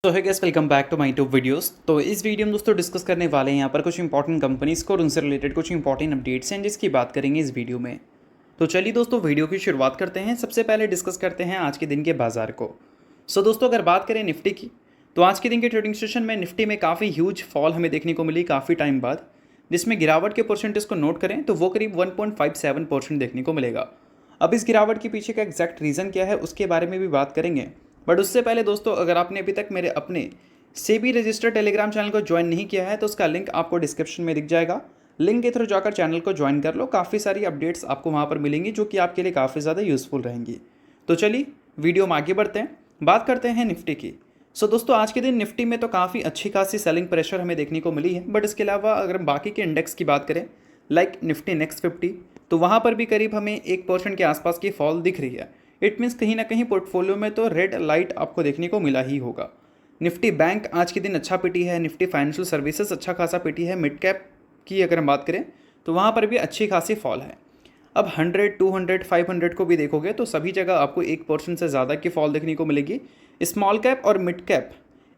So hi guys, welcome back to my YouTube videos. तो इस video में दोस्तों डिस्कस करने वाले हैं यहाँ पर कुछ इंपॉर्टेंट कंपनीज़ को और उनसे रिलेटेड कुछ इंपॉर्टेंट अपडेट्स हैं जिसकी बात करेंगे इस वीडियो में। तो चलिए दोस्तों वीडियो की शुरुआत करते हैं। सबसे पहले डिस्कस करते हैं आज के दिन के बाजार को। सो दोस्तों अगर बात करें निफ्टी की, तो आज के दिन के ट्रेडिंग सेशन में निफ्टी में काफ़ी ह्यूज फॉल हमें देखने को मिली काफ़ी टाइम बाद, जिसमें गिरावट के परसेंटेज को नोट करें तो वो करीब 1.57% देखने को मिलेगा। अब इस गिरावट के पीछे का एग्जैक्ट रीज़न क्या है उसके बारे में भी बात करेंगे, बट उससे पहले दोस्तों अगर आपने अभी तक मेरे अपने सेबी रजिस्टर्ड टेलीग्राम चैनल को ज्वाइन नहीं किया है तो उसका लिंक आपको डिस्क्रिप्शन में दिख जाएगा। लिंक के थ्रू जाकर चैनल को ज्वाइन कर लो, काफ़ी सारी अपडेट्स आपको वहाँ पर मिलेंगी जो कि आपके लिए काफ़ी ज़्यादा यूज़फुल रहेंगी। तो चलिए वीडियो में आगे बढ़ते हैं, बात करते हैं निफ्टी की। सो दोस्तों आज के दिन निफ्टी में तो काफ़ी अच्छी खासी सेलिंग प्रेशर हमें देखने को मिली है, बट इसके अलावा अगर हम बाकी के इंडेक्स की बात करें लाइक निफ्टी नेक्स्ट 50, तो वहाँ पर भी करीब हमें 1% के आसपास की फॉल दिख रही है। इट मीन्स कहीं ना कहीं पोर्टफोलियो में तो रेड लाइट आपको देखने को मिला ही होगा। निफ्टी बैंक आज के दिन अच्छा पिटी है, निफ्टी फाइनेंशियल सर्विसेज अच्छा खासा पिटी है। मिड कैप की अगर हम बात करें तो वहाँ पर भी अच्छी खासी फॉल है। अब 100, 200, 500 को भी देखोगे तो सभी जगह आपको 1% से ज़्यादा की फॉल देखने को मिलेगी। स्मॉल कैप और मिड कैप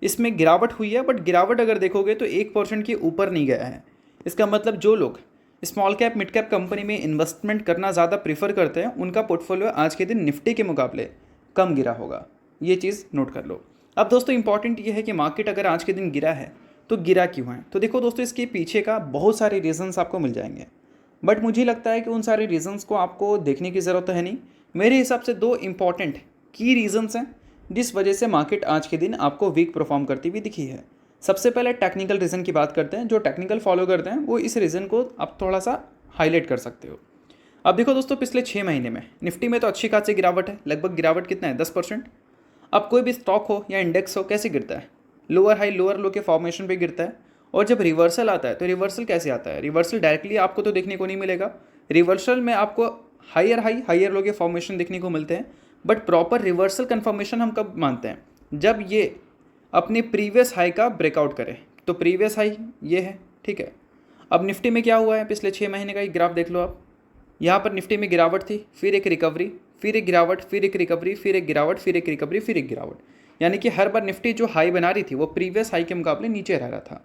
इसमें गिरावट हुई है, बट गिरावट अगर देखोगे तो 1% के ऊपर नहीं गया है। इसका मतलब जो लोग small cap mid cap company में इन्वेस्टमेंट करना ज़्यादा प्रीफर करते हैं उनका पोर्टफोलियो आज के दिन निफ्टी के मुकाबले कम गिरा होगा, ये चीज़ नोट कर लो। अब दोस्तों इंपॉर्टेंट ये है कि मार्केट अगर आज के दिन गिरा है तो गिरा क्यों है। तो देखो दोस्तों इसके पीछे का बहुत सारे रीजंस आपको मिल जाएंगे, बट मुझे लगता है कि उन सारे रीजंस को आपको देखने की ज़रूरत है नहीं। मेरे हिसाब से दो इंपॉर्टेंट की रीजंस हैं जिस वजह से मार्केट आज के दिन आपको वीक परफॉर्म करती हुई दिखी है। सबसे पहले टेक्निकल रीज़न की बात करते हैं। जो टेक्निकल फॉलो करते हैं वो इस रीज़न को आप थोड़ा सा हाईलाइट कर सकते हो। अब देखो दोस्तों पिछले 6 महीने में निफ्टी में तो अच्छी खासी गिरावट है, लगभग गिरावट कितना है 10%। अब कोई भी स्टॉक हो या इंडेक्स हो कैसे गिरता है, लोअर हाई लोअर लो के फॉर्मेशन पे गिरता है। और जब रिवर्सल आता है तो रिवर्सल कैसे आता है, रिवर्सल डायरेक्टली आपको तो देखने को नहीं मिलेगा। रिवर्सल में आपको हायर हाई हायर लो के फॉर्मेशन देखने को मिलते हैं, बट प्रॉपर रिवर्सल कन्फर्मेशन हम कब मानते हैं, जब ये अपने प्रीवियस हाई का ब्रेकआउट करे। तो प्रीवियस हाई ये है, ठीक है। अब निफ्टी में क्या हुआ है, पिछले 6 महीने का एक ग्राफ देख लो आप। यहाँ पर निफ्टी में गिरावट थी, फिर एक रिकवरी, फिर एक गिरावट, फिर एक रिकवरी, फिर एक गिरावट, फिर एक रिकवरी, फिर एक गिरावट। यानी कि हर बार निफ्टी जो हाई बना रही थी वो प्रीवियस हाई के मुकाबले नीचे रह रहा था।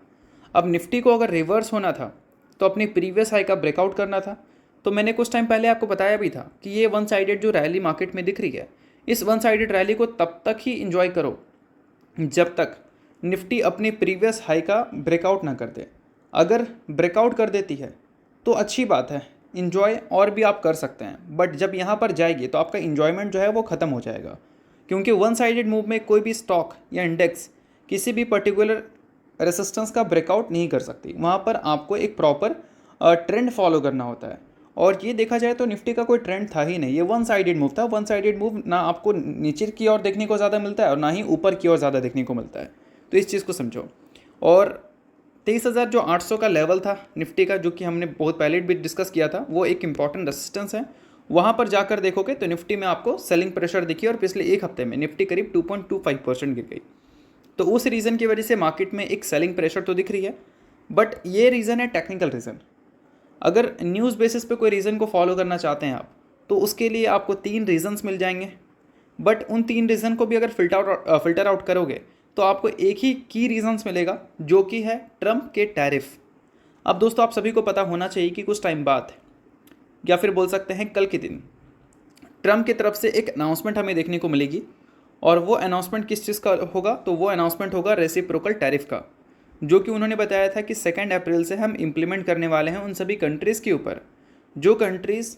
अब निफ्टी को अगर रिवर्स होना था तो अपनी प्रीवियस हाई का ब्रेकआउट करना था। तो मैंने कुछ टाइम पहले आपको बताया भी था कि ये वन साइडेड जो रैली मार्केट में दिख रही है, इस वन साइडेड रैली को तब तक ही इंजॉय करो जब तक निफ्टी अपनी प्रीवियस हाई का ब्रेकआउट ना कर दे। अगर ब्रेकआउट कर देती है तो अच्छी बात है, इन्जॉय और भी आप कर सकते हैं, बट जब यहाँ पर जाएगी तो आपका इन्जॉयमेंट जो है वो ख़त्म हो जाएगा। क्योंकि वन साइडेड मूव में कोई भी स्टॉक या इंडेक्स किसी भी पर्टिकुलर रेसिस्टेंस का ब्रेकआउट नहीं कर सकती। वहाँ पर आपको एक प्रॉपर ट्रेंड फॉलो करना होता है, और ये देखा जाए तो निफ्टी का कोई ट्रेंड था ही नहीं, ये वन साइडेड मूव था। वन साइडेड मूव ना आपको नीचे की ओर देखने को ज़्यादा मिलता है और ना ही ऊपर की ओर ज़्यादा देखने को मिलता है। तो इस चीज़ को समझो। और 23,000 जो 800 का लेवल था निफ्टी का, जो कि हमने बहुत पहले भी डिस्कस किया था, वो एक इंपॉर्टेंट रेसिस्टेंस है। वहाँ पर जाकर देखोगे तो निफ्टी में आपको सेलिंग प्रेशर दिखी और पिछले एक हफ्ते में निफ्टी करीब 2.25% गिर गई। तो उस रीज़न की वजह से मार्केट में एक सेलिंग प्रेशर तो दिख रही है, बट ये रीज़न है टेक्निकल रीज़न। अगर न्यूज़ बेसिस पे कोई रीज़न को फॉलो करना चाहते हैं आप, तो उसके लिए आपको 3 रीज़न्स मिल जाएंगे, बट उन 3 रीज़न को भी अगर फिल्टर आउट करोगे तो आपको एक ही की रीज़न्स मिलेगा, जो कि है ट्रम्प के टैरिफ। अब दोस्तों आप सभी को पता होना चाहिए कि कुछ टाइम बाद, या फिर बोल सकते हैं कल के दिन, ट्रम्प की तरफ से एक अनाउंसमेंट हमें देखने को मिलेगी। और वो अनाउंसमेंट किस चीज़ का होगा, तो वो अनाउंसमेंट होगा रेसिप्रोकल टैरिफ का, जो कि उन्होंने बताया था कि 2 अप्रैल से हम इम्प्लीमेंट करने वाले हैं उन सभी कंट्रीज़ के ऊपर जो कंट्रीज़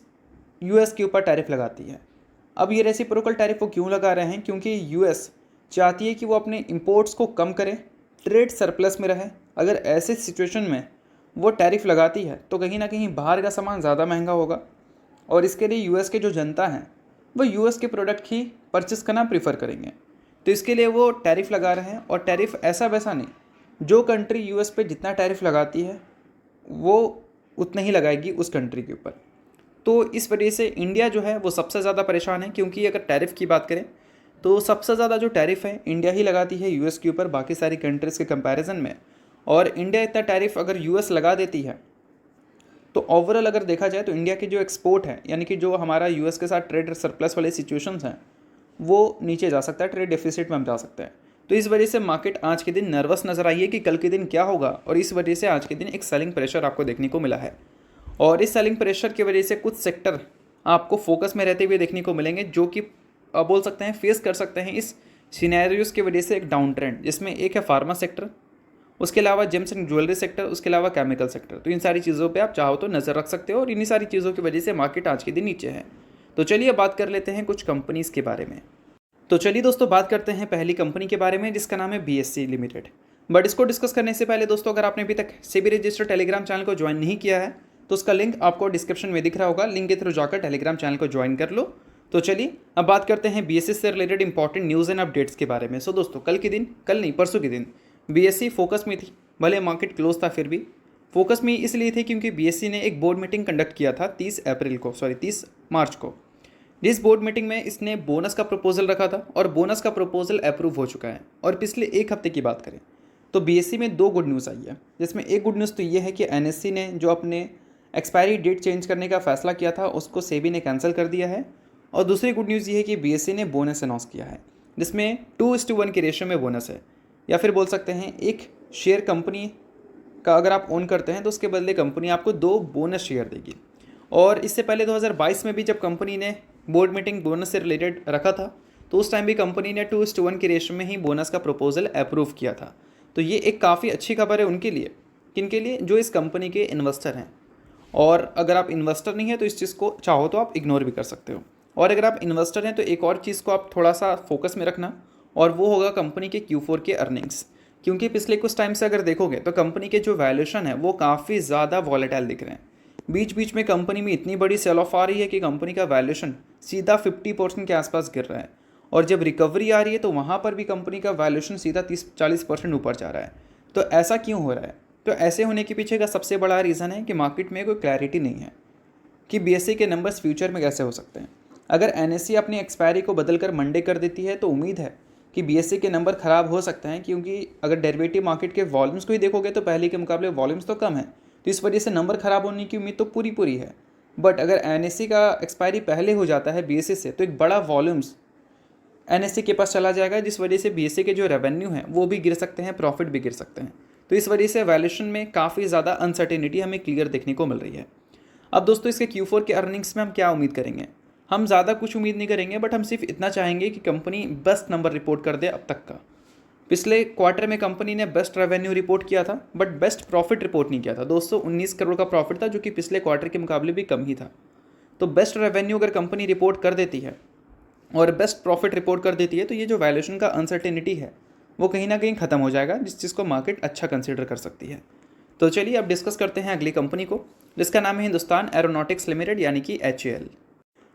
यूएस के ऊपर टैरिफ लगाती है। अब ये रेसिप्रोकल टैरिफ वो क्यों लगा रहे हैं, क्योंकि यूएस चाहती है कि वो अपने इंपोर्ट्स को कम करे, ट्रेड सरप्लस में रहे। अगर ऐसे सिचुएशन में वो टैरिफ लगाती है तो कहीं ना कहीं बाहर का सामान ज़्यादा महंगा होगा, और इसके लिए यूएस के जो जनता हैं वो यूएस के प्रोडक्ट ही परचेस करना प्रीफर करेंगे। तो इसके लिए वो टैरिफ लगा रहे हैं, और टैरिफ ऐसा वैसा नहीं, जो कंट्री यूएस पे जितना टैरिफ लगाती है वो उतना ही लगाएगी उस कंट्री के ऊपर। तो इस वजह से इंडिया जो है वो सबसे ज़्यादा परेशान है, क्योंकि अगर टैरिफ की बात करें तो सबसे ज़्यादा जो टैरिफ है इंडिया ही लगाती है यूएस के ऊपर बाकी सारी कंट्रीज़ के कंपैरिजन में। और इंडिया इतना टैरिफ अगर यूएस लगा देती है तो ओवरऑल अगर देखा जाए तो इंडिया की जो एक्सपोर्ट है, यानी कि जो हमारा यूएस के साथ ट्रेड सरप्लस वाले सिचुएशंस हैं, वो नीचे जा सकता है, ट्रेड डेफिसिट में हम जा सकते हैं। तो इस वजह से मार्केट आज के दिन नर्वस नज़र आई है कि कल के दिन क्या होगा, और इस वजह से आज के दिन एक सेलिंग प्रेशर आपको देखने को मिला है। और इस सेलिंग प्रेशर की वजह से कुछ सेक्टर आपको फोकस में रहते हुए देखने को मिलेंगे, जो कि बोल सकते हैं फेस कर सकते हैं इस सिनेरियोस की वजह से एक डाउन ट्रेंड, जिसमें एक है फार्मा सेक्टर, उसके अलावा जेम्स एंड ज्वेलरी सेक्टर, उसके अलावा केमिकल सेक्टर। तो इन सारी चीज़ों पे आप चाहो तो नज़र रख सकते हो, और इन्हीं सारी चीज़ों की वजह से मार्केट आज के दिन नीचे है। तो चलिए बात कर लेते हैं कुछ कंपनीज़ के बारे में। तो चलिए दोस्तों बात करते हैं पहली कंपनी के बारे में, जिसका नाम है बीएससी लिमिटेड। बट इसको डिस्कस करने से पहले दोस्तों, अगर आपने अभी तक सेबी रजिस्टर्ड टेलीग्राम चैनल को ज्वाइन नहीं किया है तो उसका लिंक आपको डिस्क्रिप्शन में दिख रहा होगा, लिंक के थ्रू जाकर टेलीग्राम चैनल को ज्वाइन कर लो। तो चलिए अब बात करते हैं बीएससी से related important news and updates के बारे में। सो दोस्तों कल नहीं परसों के दिन बीएससी फोकस में थी, भले मार्केट क्लोज था फिर भी फोकस में इसलिए थे क्योंकि बीएससी ने एक बोर्ड मीटिंग कंडक्ट किया था 30 मार्च को। जिस बोर्ड मीटिंग में इसने बोनस का प्रपोजल रखा था, और बोनस का प्रपोजल अप्रूव हो चुका है। और पिछले एक हफ्ते की बात करें तो बीएससी में 2 गुड न्यूज़ आई है, जिसमें एक गुड न्यूज़ तो ये है कि एनएससी ने जो अपने एक्सपायरी डेट चेंज करने का फैसला किया था उसको सेबी ने कैंसिल कर दिया है। और दूसरी गुड न्यूज़ ये है कि बीएससी ने बोनस अनाउंस किया है, जिसमें 2:1 के रेशियो में बोनस है, या फिर बोल सकते हैं एक शेयर कंपनी का अगर आप ओन करते हैं तो उसके बदले कंपनी आपको 2 बोनस शेयर देगी। और इससे पहले 2022 में भी जब कंपनी ने बोर्ड मीटिंग बोनस से रिलेटेड रखा था तो उस टाइम भी कंपनी ने 2:1 के रेशियो में ही बोनस का प्रपोजल अप्रूव किया था। तो ये एक काफ़ी अच्छी खबर है उनके लिए, किनके लिए, जो इस कंपनी के इन्वेस्टर हैं। और अगर आप इन्वेस्टर नहीं है तो इस चीज़ को चाहो तो आप इग्नोर भी कर सकते हो। और अगर आप इन्वेस्टर हैं तो एक और चीज़ को आप थोड़ा सा फोकस में रखना, और वो होगा कंपनी के Q4 के अर्निंग्स। क्योंकि पिछले कुछ टाइम से अगर देखोगे तो कंपनी के जो वैल्यूएशन है वो काफ़ी ज़्यादा वॉलेटाइल दिख रहे हैं। बीच बीच में कंपनी में इतनी बड़ी सेल ऑफ आ रही है कि कंपनी का वैल्यूएशन सीधा 50% के आसपास गिर रहा है, और जब रिकवरी आ रही है तो वहाँ पर भी कंपनी का वैल्यूएशन सीधा 30-40% ऊपर जा रहा है। तो ऐसा क्यों हो रहा है? तो ऐसे होने के पीछे का सबसे बड़ा रीज़न है कि मार्केट में कोई क्लैरिटी नहीं है कि बीएससी के नंबर्स फ्यूचर में कैसे हो सकते हैं। अगर एनएससी अपनी एक्सपायरी को बदलकर मंडे कर देती है तो उम्मीद है कि बीएससी के नंबर ख़राब हो सकते हैं, क्योंकि अगर डेरिवेटिव मार्केट के वॉल्यूम्स को ही देखोगे तो पहले के मुकाबले वॉल्यूम्स तो कम है, तो इस वजह से नंबर ख़राब होने की उम्मीद तो पूरी है। बट अगर एनएससी का एक्सपायरी पहले हो जाता है बीएससी से तो एक बड़ा वॉल्यूम्स एनएससी के पास चला जाएगा, जिस वजह से बीएससी के जो रेवेन्यू हैं वो भी गिर सकते हैं, प्रॉफिट भी गिर सकते हैं। तो इस वजह से वैल्यूएशन में काफ़ी ज़्यादा अनसर्टेनिटी हमें क्लियर देखने को मिल रही है। अब दोस्तों इसके Q4 के अर्निंग्स में हम क्या उम्मीद करेंगे? हम ज़्यादा कुछ उम्मीद नहीं करेंगे, बट हम सिर्फ इतना चाहेंगे कि कंपनी बेस्ट नंबर रिपोर्ट कर दे अब तक का। पिछले क्वार्टर में कंपनी ने बेस्ट रेवेन्यू रिपोर्ट किया था, बट बेस्ट प्रॉफिट रिपोर्ट नहीं किया था। 219 करोड़ का प्रॉफिट था, जो कि पिछले क्वार्टर के मुकाबले भी कम ही था। तो बेस्ट रेवेन्यू अगर कंपनी रिपोर्ट कर देती है और बेस्ट प्रॉफिट रिपोर्ट कर देती है तो ये जो वैल्यूएशन का अनसर्टेनिटी है वो कहीं ना कहीं ख़त्म हो जाएगा, जिस चीज़ को मार्केट अच्छा कंसिडर कर सकती है। तो चलिए अब डिस्कस करते हैं अगली कंपनी को, जिसका नाम है हिंदुस्तान एरोनॉटिक्स लिमिटेड यानी कि HAL।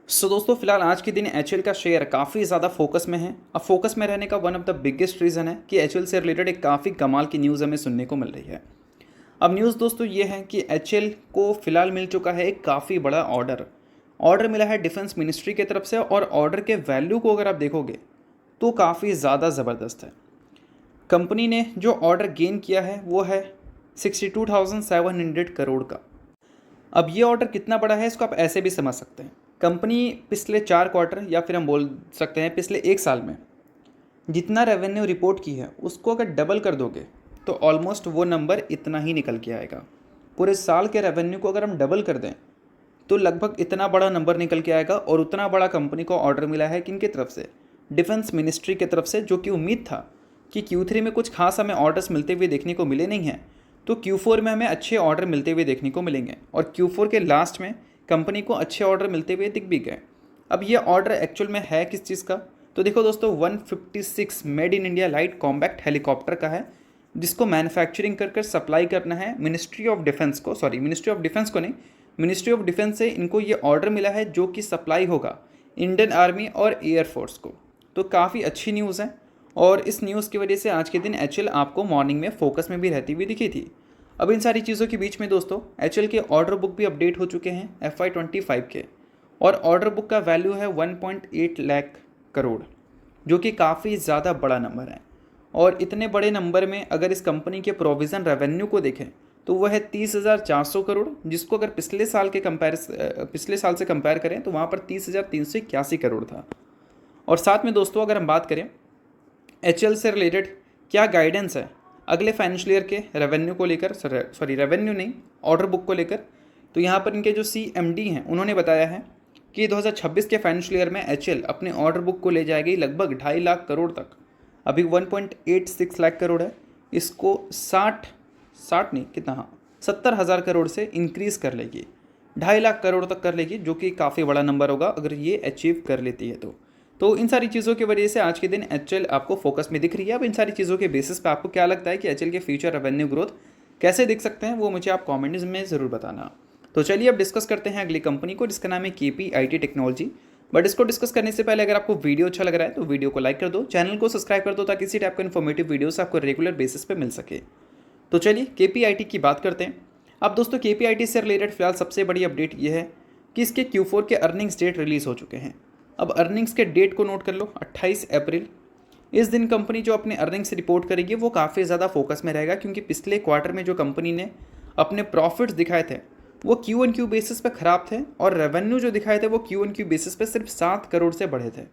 सो दोस्तों फिलहाल आज के दिन HAL का शेयर काफ़ी ज़्यादा फोकस में है। अब फोकस में रहने का one of the biggest reason है कि HAL से रिलेटेड एक काफ़ी कमाल की न्यूज़ हमें सुनने को मिल रही है। अब न्यूज़ दोस्तों ये है कि HAL को फिलहाल मिल चुका है एक काफ़ी बड़ा ऑर्डर मिला है डिफेंस मिनिस्ट्री की तरफ से, और ऑर्डर के वैल्यू को अगर आप देखोगे तो काफ़ी ज़्यादा ज़बरदस्त है। कंपनी ने जो ऑर्डर गेन किया है वो है 62,700 करोड़ का। अब ये ऑर्डर कितना बड़ा है इसको आप ऐसे भी समझ सकते हैं। कंपनी पिछले 4 क्वार्टर या फिर हम बोल सकते हैं पिछले 1 साल में जितना रेवेन्यू रिपोर्ट की है उसको अगर डबल कर दोगे तो ऑलमोस्ट वो नंबर इतना ही निकल के आएगा। पूरे साल के रेवेन्यू को अगर हम डबल कर दें तो लगभग इतना बड़ा नंबर निकल के आएगा। और उतना बड़ा कंपनी को ऑर्डर मिला है किनकी तरफ से? डिफेंस मिनिस्ट्री की तरफ से, जो कि उम्मीद था कि Q3 में कुछ खास हमें ऑर्डर्स मिलते हुए देखने को मिले नहीं हैं, तो Q4 में हमें अच्छे ऑर्डर मिलते हुए देखने को मिलेंगे। और Q4 के लास्ट में कंपनी को अच्छे ऑर्डर मिलते हुए दिख भी गए। अब ये ऑर्डर एक्चुअल में है किस चीज़ का? तो देखो दोस्तों 156 made in India light combat helicopter का है, जिसको मैन्युफैक्चरिंग कर सप्लाई करना है मिनिस्ट्री ऑफ डिफेंस को नहीं, मिनिस्ट्री ऑफ डिफेंस से इनको ये ऑर्डर मिला है जो कि सप्लाई होगा इंडियन आर्मी और एयरफोर्स को। तो काफ़ी अच्छी न्यूज़ है, और इस न्यूज़ की वजह से आज के दिन HAL आपको मॉर्निंग में फोकस में भी रहती हुई दिखी थी। अब इन सारी चीज़ों के बीच में दोस्तों HAL के ऑर्डर बुक भी अपडेट हो चुके हैं FY25 के, और ऑर्डर बुक का वैल्यू है 1.8 लाख करोड़, जो कि काफ़ी ज़्यादा बड़ा नंबर है। और इतने बड़े नंबर में अगर इस कंपनी के प्रोविज़न रेवेन्यू को देखें तो वह है 30,400 करोड़, जिसको अगर पिछले साल से कंपेयर करें तो वहाँ पर 30,381 करोड़ था। और साथ में दोस्तों अगर हम बात करें HL से रिलेटेड क्या गाइडेंस है अगले फाइनेंशियल ईयर के रेवेन्यू को लेकर, सॉरी रेवेन्यू नहीं, ऑर्डर बुक को लेकर। तो यहाँ पर इनके जो CMD हैं उन्होंने बताया है कि 2026 के फाइनेंशियल ईयर में HL अपने ऑर्डर बुक को ले जाएगी लगभग 2.5 लाख करोड़ तक। अभी 1.86 लाख करोड़ है, इसको 60 नहीं कितना, हाँ 70,000 करोड़ से इंक्रीज़ कर लेगी, 2.5 लाख करोड़ तक कर लेगी, जो कि काफ़ी बड़ा नंबर होगा अगर ये अचीव कर लेती है तो इन सारी चीज़ों की वजह से आज के दिन HL आपको फोकस में दिख रही है। अब इन सारी चीज़ों के बेसिस पे आपको क्या लगता है कि HL के फ्यूचर रेवेन्यू ग्रोथ कैसे दिख सकते हैं, वो मुझे आप कमेंट्स में ज़रूर बताना। तो चलिए अब डिस्कस करते हैं अगली कंपनी को, जिसका नाम है KPIT टेक्नोलॉजी। बट इसको डिस्कस करने से पहले अगर आपको वीडियो अच्छा लग रहा है तो वीडियो को लाइक कर दो, चैनल को सब्सक्राइब कर दो, ताकि इसी टाइप का इन्फॉर्मेटिव वीडियोस आपको रेगुलर बेसिस पे मिल सके। तो चलिए KPIT की बात करते हैं। अब दोस्तों KPIT से रिलेटेड फिलहाल सबसे बड़ी अपडेट ये है कि इसके Q4 के अर्निंग्स डेट रिलीज़ हो चुके हैं। अब अर्निंग्स के डेट को नोट कर लो, 28 अप्रैल। इस दिन कंपनी जो अपने अर्निंग्स रिपोर्ट करेगी वो काफ़ी ज़्यादा फोकस में रहेगा, क्योंकि पिछले क्वार्टर में जो कंपनी ने अपने प्रॉफिट्स दिखाए थे वो Q1Q बेसिस पे ख़राब थे, और रेवेन्यू जो दिखाए थे वो Q1Q बेसिस पे सिर्फ 7 करोड़ से बढ़े थे।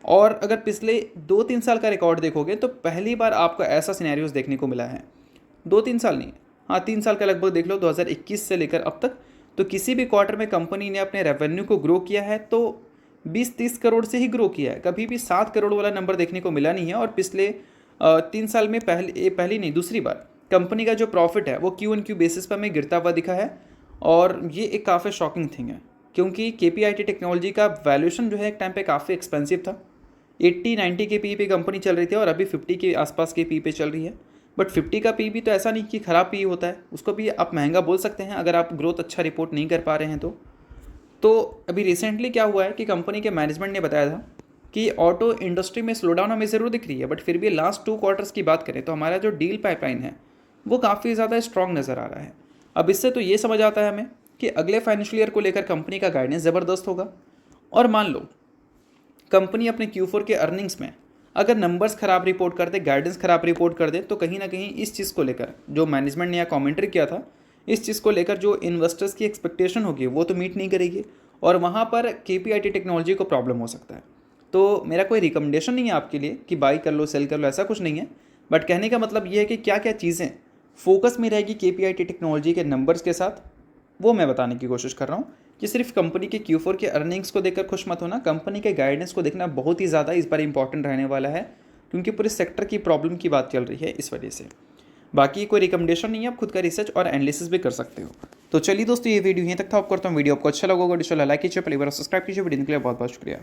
और अगर पिछले 2-3 साल का रिकॉर्ड देखोगे तो पहली बार आपको ऐसा सिनेरियोज देखने को मिला है। 2-3 साल नहीं, हाँ 3 साल का लगभग देख लो, 2021 से लेकर अब तक, तो किसी भी क्वार्टर में कंपनी ने अपने रेवेन्यू को ग्रो किया है तो 20-30 करोड़ से ही ग्रो किया है, कभी भी 7 करोड़ वाला नंबर देखने को मिला नहीं है। और पिछले 3 साल में पहली नहीं दूसरी बार कंपनी का जो प्रॉफिट है वो Q1Q बेसिस पर हमें गिरता हुआ दिखा है, और ये एक काफ़ी शॉकिंग थिंग है, क्योंकि KPIT टेक्नोलॉजी का वैल्यूएशन जो है एक टाइम पे काफ़ी एक्सपेंसिव था। 80-90 के पी पे कंपनी चल रही थी, और अभी 50 के आसपास के पी पे चल रही है। बट 50 का पी भी तो ऐसा नहीं कि ख़राब पी होता है, उसको भी आप महंगा बोल सकते हैं अगर आप ग्रोथ अच्छा रिपोर्ट नहीं कर पा रहे हैं तो अभी रिसेंटली क्या हुआ है कि कंपनी के मैनेजमेंट ने बताया था कि ऑटो इंडस्ट्री में स्लो डाउन हमें ज़रूर दिख रही है, बट फिर भी लास्ट 2 क्वार्टर्स की बात करें तो हमारा जो डील पाइपलाइन है वो काफ़ी ज़्यादा स्ट्रॉन्ग नज़र आ रहा है। अब इससे तो ये समझ आता है हमें कि अगले फाइनेंशियल ईयर को लेकर कंपनी का गाइडेंस ज़बरदस्त होगा। और मान लो कंपनी अपने Q4 के अर्निंग्स में अगर नंबर्स ख़राब रिपोर्ट कर दे, गाइडेंस ख़राब रिपोर्ट कर दे, तो कहीं ना कहीं इस चीज़ को लेकर जो मैनेजमेंट ने या कमेंट्री किया था, इस चीज़ को लेकर जो इन्वेस्टर्स की एक्सपेक्टेशन होगी वो तो मीट नहीं करेगी, और वहाँ पर KPIT टेक्नोलॉजी को प्रॉब्लम हो सकता है। तो मेरा कोई रिकमेंडेशन नहीं है आपके लिए कि बाई कर लो, सेल कर लो, ऐसा कुछ नहीं है। बट कहने का मतलब ये है कि क्या क्या चीज़ें फोकस में रहेगी KPIT टेक्नोलॉजी के नंबर्स के साथ, वो मैं बताने की कोशिश कर रहा हूँ कि सिर्फ कंपनी के Q4 के अर्निंग्स को देखकर खुश मत होना, कंपनी के गाइडेंस को देखना बहुत ही ज़्यादा इस बार इंपॉर्टेंट रहने वाला है, क्योंकि पूरे सेक्टर की प्रॉब्लम की बात चल रही है इस वजह से। बाकी कोई रिकमेंडेशन नहीं है, आप खुद का रिसर्च और एनालिसिस भी कर सकते हो। तो चलिए दोस्तों, ये वीडियो यहीं तक था। आप करता हूँ वीडियो आपको अच्छा लगा होगा, लाइक कीजिए, पहली बार सब्सक्राइब कीजिए। वीडियो के लिए बहुत बहुत शुक्रिया।